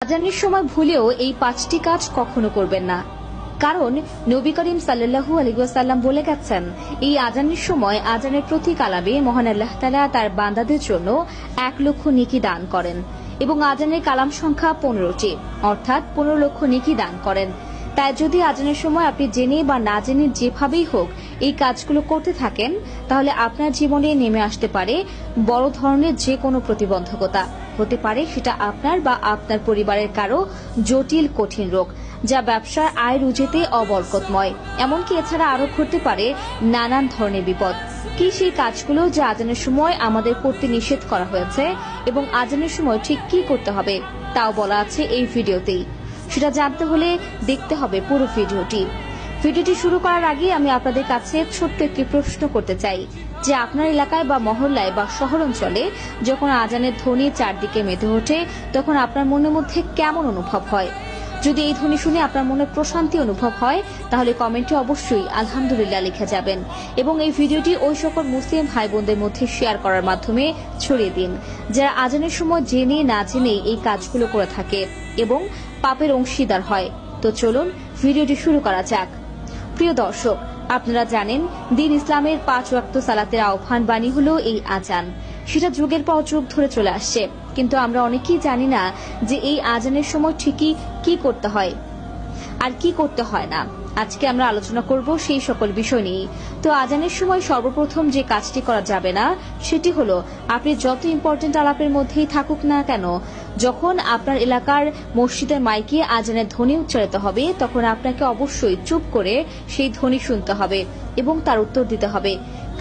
আজানের সময় ভুলেও এই ৫টি কাজ কখনো করবেন না, কারণ নবী করিম সাল্লাল্লাহু আলাইহি ওয়াসাল্লাম বলে গেছেন, এই আজানের সময় আজানের প্রতি কালামে মহান আল্লাহ তাআলা তার বান্দাদের জন্য ১,০০,০০০ নেকি দান করেন এবং আজানের কালাম সংখ্যা ১৫টি, অর্থাৎ ১৫,০০,০০০ নেকি দান করেন। তাই যদি আজানের সময় আপনি জেনে বা না জেনে যেভাবেই হোক এই কাজগুলো করতে থাকেন, তাহলে আপনার জীবনে নেমে আসতে পারে বড় ধরনের যে কোনো প্রতিবন্ধকতা। হতে পারে সেটা আপনার বা আপনার পরিবারের কারো জটিল কঠিন রোগ, যা ব্যবসার আয় রুজেতে অবরকতময়। এমনকি এছাড়া আরো ঘটতে পারে নানান ধরনের বিপদ। কি সেই কাজগুলো যা আজানের সময় আমাদের করতে নিষেধ করা হয়েছে এবং আজানের সময় ঠিক কি করতে হবে তাও বলা আছে এই ভিডিওতেই। সেটা জানতে হলে দেখতে হবে পুরো ভিডিওটি শুরু করার আগে আমি আপনাদের কাছে ছোট্ট একটি প্রশ্ন করতে চাই যে আপনার এলাকায় বা মহল্লায় বা শহর অঞ্চলে যখন আজানের ধ্বনি চারদিকে মেতে ওঠে তখন আপনার মনের মধ্যে কেমন অনুভব হয়? যদি এই ধ্বনি শুনে আপনার মনে প্রশান্তি অনুভব হয় তাহলে কমেন্টে অবশ্যই আলহামদুলিল্লাহ লিখে যাবেন এবং এই ভিডিওটি ওই সকল মুসলিম ভাই বোনদের মধ্যে শেয়ার করার মাধ্যমে ছড়িয়ে দিন যারা আজানের সময় জেনে না জেনে এই কাজগুলো করে থাকে এবং পাপের অংশীদার হয়। তো চলুন ভিডিওটি শুরু করা যাক। প্রিয় দর্শক, আপনারা জানেন দ্বীন ইসলামের ৫ ওয়াক্ত সালাতের আহ্বান বাণী হলো এই আজান। সেটা যুগের পর যুগ ধরে চলে আসছে, কিন্তু আমরা অনেকেই জানি না যে এই আজানের সময় ঠিকই কি করতে হয় আর কি করতে হয় না। আজকে আমরা আলোচনা করব সেই সকল বিষয় নিয়ে। তো আজানের সময় সর্বপ্রথম যে কাজটি করা যাবে না সেটি হলো, আপনি যত ইম্পর্টেন্ট আলাপের মধ্যেই থাকুক না কেন, যখন আপনার এলাকার মসজিদের মাইকে আজানের ধ্বনি উচ্চারিত হবে তখন আপনাকে অবশ্যই চুপ করে সেই ধ্বনি শুনতে হবে এবং তার উত্তর দিতে হবে।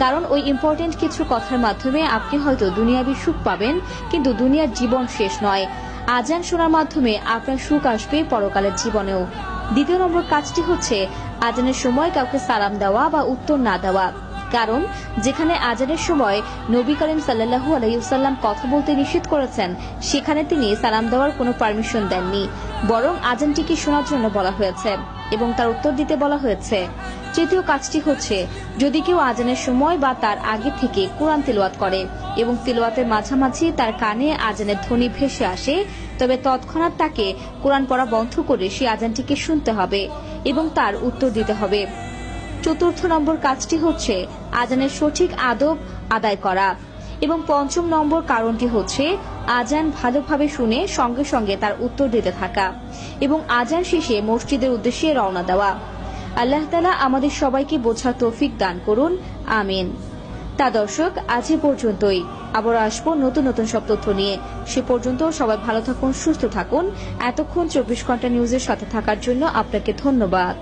কারণ ওই ইম্পর্টেন্ট কিছু কথার মাধ্যমে আপনি হয়তো দুনিয়াবি সুখ পাবেন, কিন্তু দুনিয়ার জীবন শেষ নয়। আজান শোনার মাধ্যমে আপনার সুখ আসবে পরকালের জীবনেও। দ্বিতীয় নম্বর কাজটি হচ্ছে আজানের সময় কাউকে সালাম দেওয়া বা উত্তর না দেওয়া। কারণ যেখানে আজানের সময় নবী করিম সাল্লাল্লাহু আলাইহি ওয়াসাল্লাম কথা বলতে নিষেধ করেছেন, সেখানে তিনি সালাম দেওয়ার কোনো পারমিশন দেননি, বরং আজানটিকে শোনার জন্য বলা হয়েছে এবং তার উত্তর দিতে বলা হয়েছে। তৃতীয় কাজটি হচ্ছে, যদি কেউ আজানের সময় বা তার আগে থেকে কোরআন তিলাওয়াত করে এবং তিলাওয়াতের মাঝামাঝি তার কানে আজানের ধ্বনি ভেসে আসে, তবে তৎক্ষণাৎ তাকে কোরআন পড়া বন্ধ করে সেই আজানটিকে শুনতে হবে এবং তার উত্তর দিতে হবে। চতুর্থ নম্বর কাজটি হচ্ছে আজানের সঠিক আদব আদায় করা এবং পঞ্চম নম্বর কারণটি হচ্ছে আজান ভালোভাবে শুনে সঙ্গে সঙ্গে তার উত্তর দিতে থাকা এবং আজান শেষে মসজিদের উদ্দেশ্যে রওনা দেওয়া। আল্লাহ তাআলা আমাদের সবাইকে বোঝার তৌফিক দান করুন, আমিন। তা দর্শক, আজ এ পর্যন্তই। আবার আসবো নতুন নতুন সব তথ্য নিয়ে। সে পর্যন্ত সবাই ভালো থাকুন, সুস্থ থাকুন। এতক্ষণ ২৪ ঘন্টা নিউজের সাথে থাকার জন্য আপনাকে ধন্যবাদ।